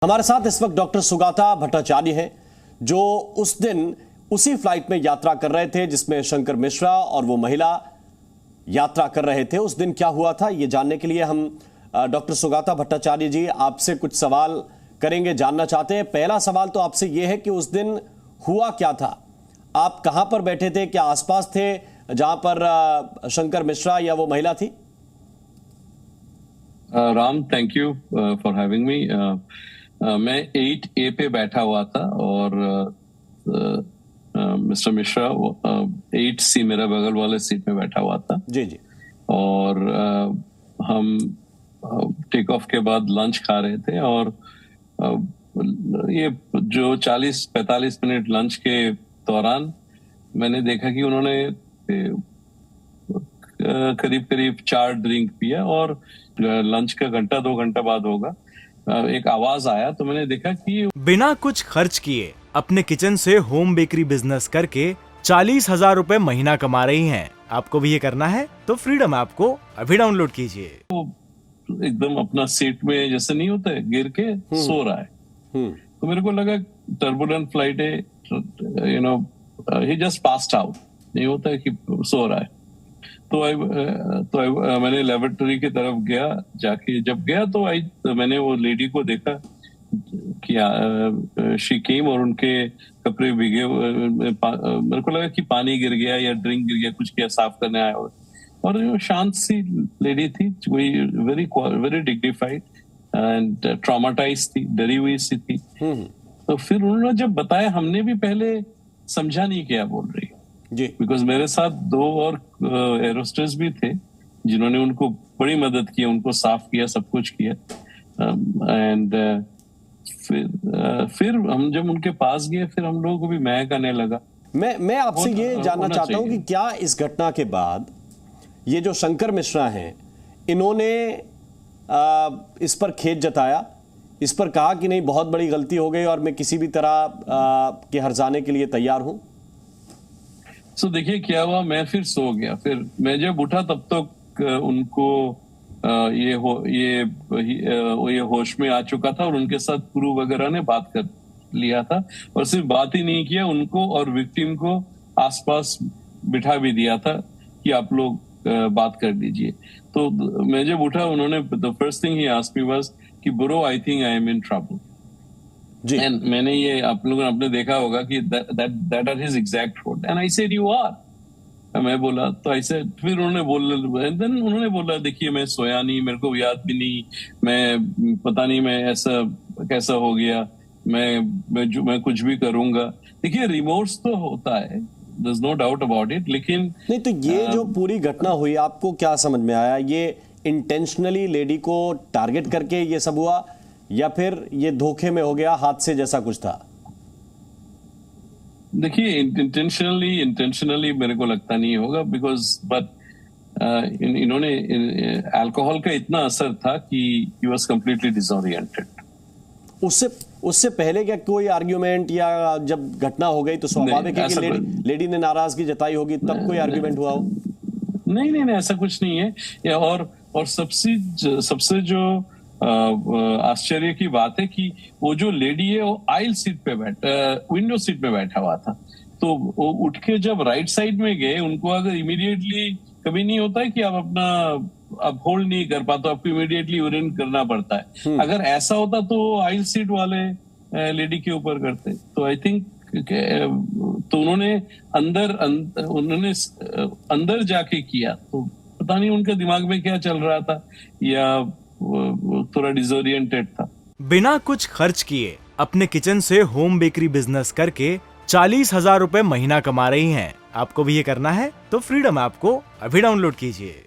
हमारे साथ इस वक्त डॉक्टर सुगाता भट्टाचार्य हैं, जो उस दिन उसी फ्लाइट में यात्रा कर रहे थे जिसमें शंकर मिश्रा और वो महिला यात्रा कर रहे थे। उस दिन क्या हुआ था ये जानने के लिए हम डॉक्टर सुगाता भट्टाचार्य जी आपसे कुछ सवाल करेंगे, जानना चाहते हैं। पहला सवाल तो आपसे ये है कि उस दिन हुआ क्या था, आप कहां पर बैठे थे, क्या आसपास थे जहां पर शंकर मिश्रा या वो महिला थी? Ram, thank you for having me. मैं 8A पे बैठा हुआ था और मिस्टर मिश्रा 8C मेरा बगल वाले सीट में बैठा हुआ था। जी जी। और हम टेक ऑफ के बाद लंच खा रहे थे और ये जो 40-45 मिनट लंच के दौरान मैंने देखा कि उन्होंने करीब करीब 4 ड्रिंक पिया और लंच का घंटा 2 घंटा बाद होगा एक आवाज आया तो मैंने देखा कि बिना कुछ खर्च किए अपने किचन से होम बेकरी बिजनेस करके 40,000 रुपए महीना कमा रही हैं। आपको भी ये करना है तो फ्रीडम ऐप को अभी डाउनलोड कीजिए। एकदम अपना सीट में जैसे नहीं होता है गिर के सो रहा है। तो मेरे को लगा टर्बुलेंट फ्लाइट है, you know he just passed out, नहीं होता है कि सो रहा है। तो मैंने लेबोरेटरी की तरफ गया, जाके जब गया तो मैंने वो लेडी को देखा कि शी केम और उनके कपड़े भीगे, मेरे को लगा कि पानी गिर गया या ड्रिंक गिर गया, कुछ किया, साफ करने आया। और शांत सी लेडी थी, वही वेरी डिग्निफाइड एंड ट्रॉमाटाइज थी, डरी हुई सी थी। तो फिर उन्होंने जब बताया, हमने भी पहले समझा नहीं क्या बोल रही जी, बिकॉज मेरे साथ 2 और एरोस्टेस भी थे जिन्होंने उनको बड़ी मदद की, उनको साफ किया, सब कुछ किया। एंड फिर हम जब उनके पास गए, फिर हम लोगों को भी महक आने लगा। मैं आपसे ये जानना चाहता हूं कि क्या इस घटना के बाद ये जो शंकर मिश्रा हैं, इन्होंने इस पर खेद जताया, इस पर कहा कि नहीं बहुत बड़ी गलती हो गई और मैं किसी भी तरह के हर्जाने के लिए तैयार हूं? तो देखिए क्या हुआ, मैं फिर सो गया। फिर मैं जब उठा तब तक उनको ये होश में आ चुका था और उनके साथ गुरु वगैरह ने बात कर लिया था। और सिर्फ बात ही नहीं किया, उनको और विक्टिम को आसपास बिठा भी दिया था कि आप लोग बात कर लीजिए। तो मैं जब उठा, उन्होंने the first thing he asked me was कि bro, I think I am in trouble. And मैंने ये आप लोगों ने अपने देखा होगा कि that are his exact words and I said you are। मैं बोला तो ऐसे, फिर उन्होंने बोला देखिए मैं सोया नहीं, मेरे को याद भी नहीं, मैं पता नहीं मैं ऐसा कैसा हो गया, मैं कुछ भी करूंगा। देखिए रिमोर्स तो होता है, there's no doubt about it, लेकिन नहीं तो ये जो पूरी घटना हुई आपको क्या समझ में आया? ये इंटेंशनली लेडी को टारगेट करके ये सब हुआ या फिर ये धोखे में हो गया, हादसे जैसा कुछ था? देखिए इंटेंशनली मेरे को लगता नहीं होगा, बट इन्होंने अल्कोहल का इतना असर था कि ही वाज कंप्लीटली डिसओरिएंटेड। उससे पहले क्या कोई आर्ग्यूमेंट, या जब घटना हो गई तो स्वाभाविक है कि लेडी ने नाराजगी जताई होगी, तब कोई आर्ग्यूमेंट हुआ हो? नहीं, ऐसा कुछ नहीं है। और सबसे जो आश्चर्य की बात है कि वो जो लेडी है वो आइल सीट पे विंडो सीट पे बैठा हुआ था। तो वो उठ के जब राइट साइड में गए, उनको अगर इमीडिएटली, कभी नहीं होता है कि आप होल्ड नहीं कर पाते, आपको इमीडिएटली यूरिन करना पड़ता है। अगर ऐसा होता तो आइल सीट वाले लेडी के ऊपर करते। तो आई थिंक तो उन्होंने अंदर जाके किया, तो पता नहीं उनके दिमाग में क्या चल रहा था, या थोड़ा डिसोरिएंटेड था। बिना कुछ खर्च किए अपने किचन से होम बेकरी बिजनेस करके 40,000 रुपए महीना कमा रही हैं। आपको भी ये करना है तो फ्रीडम ऐप को अभी डाउनलोड कीजिए।